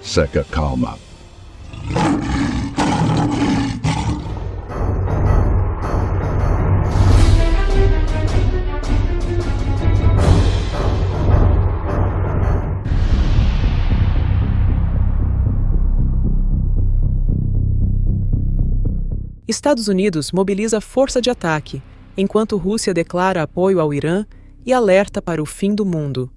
Seca calma. Estados Unidos mobiliza força de ataque, enquanto Rússia declara apoio ao Irã e alerta para o fim do mundo.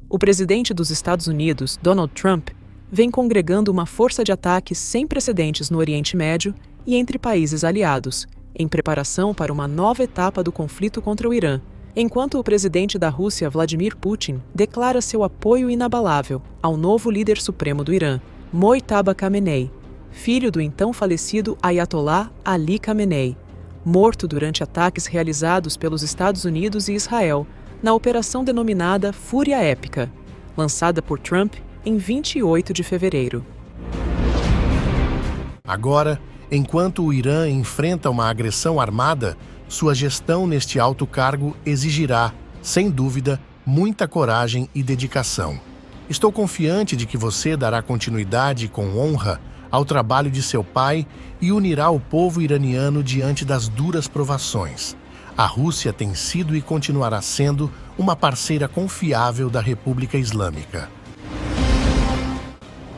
O presidente dos Estados Unidos, Donald Trump, vem congregando uma força de ataque sem precedentes no Oriente Médio e entre países aliados, em preparação para uma nova etapa do conflito contra o Irã, enquanto o presidente da Rússia, Vladimir Putin, declara seu apoio inabalável ao novo líder supremo do Irã, Mojtaba Khamenei, filho do então falecido Ayatollah Ali Khamenei, morto durante ataques realizados pelos Estados Unidos e Israel na operação denominada Fúria Épica, lançada por Trump em 28 de fevereiro. Agora, enquanto o Irã enfrenta uma agressão armada, sua gestão neste alto cargo exigirá, sem dúvida, muita coragem e dedicação. Estou confiante de que você dará continuidade com honra ao trabalho de seu pai e unirá o povo iraniano diante das duras provações. A Rússia tem sido e continuará sendo uma parceira confiável da República Islâmica.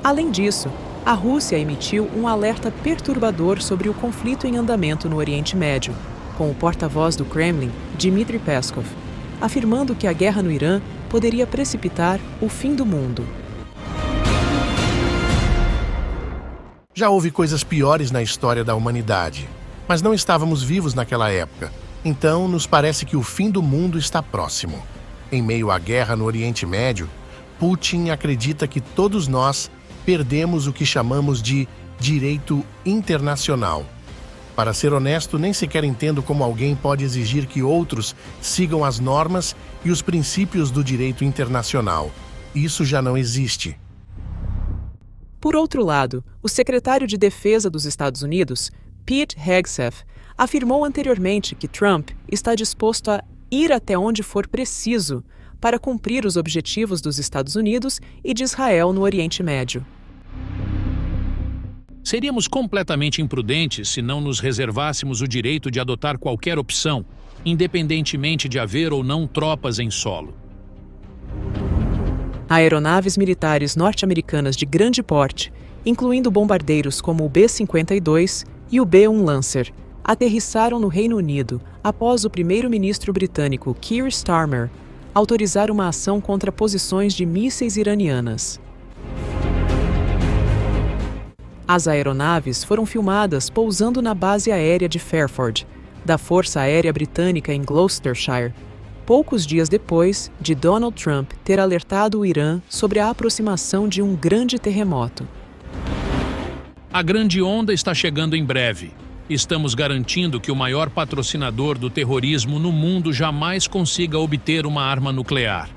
Além disso, a Rússia emitiu um alerta perturbador sobre o conflito em andamento no Oriente Médio, com o porta-voz do Kremlin, Dmitry Peskov, afirmando que a guerra no Irã poderia precipitar o fim do mundo. Já houve coisas piores na história da humanidade, mas não estávamos vivos naquela época. Então, nos parece que o fim do mundo está próximo. Em meio à guerra no Oriente Médio, Putin acredita que todos nós perdemos o que chamamos de direito internacional. Para ser honesto, nem sequer entendo como alguém pode exigir que outros sigam as normas e os princípios do direito internacional. Isso já não existe. Por outro lado, o secretário de Defesa dos Estados Unidos, Pete Hegseth, afirmou anteriormente que Trump está disposto a ir até onde for preciso para cumprir os objetivos dos Estados Unidos e de Israel no Oriente Médio. Seríamos completamente imprudentes se não nos reservássemos o direito de adotar qualquer opção, independentemente de haver ou não tropas em solo. Aeronaves militares norte-americanas de grande porte, incluindo bombardeiros como o B-52 e o B-1 Lancer, aterrissaram no Reino Unido após o primeiro-ministro britânico Keir Starmer autorizar uma ação contra posições de mísseis iranianas. As aeronaves foram filmadas pousando na base aérea de Fairford, da Força Aérea Britânica em Gloucestershire, poucos dias depois de Donald Trump ter alertado o Irã sobre a aproximação de um grande terremoto. A grande onda está chegando em breve. Estamos garantindo que o maior patrocinador do terrorismo no mundo jamais consiga obter uma arma nuclear.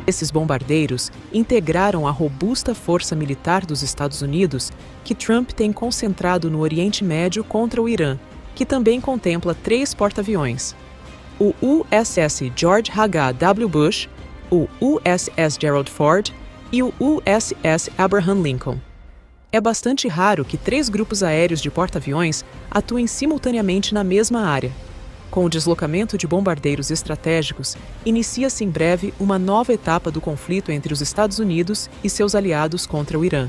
Esses bombardeiros integraram a robusta força militar dos Estados Unidos que Trump tem concentrado no Oriente Médio contra o Irã, que também contempla 3 porta-aviões: o USS George H.W. Bush, o USS Gerald Ford e o USS Abraham Lincoln. É bastante raro que 3 grupos aéreos de porta-aviões atuem simultaneamente na mesma área. Com o deslocamento de bombardeiros estratégicos, inicia-se em breve uma nova etapa do conflito entre os Estados Unidos e seus aliados contra o Irã.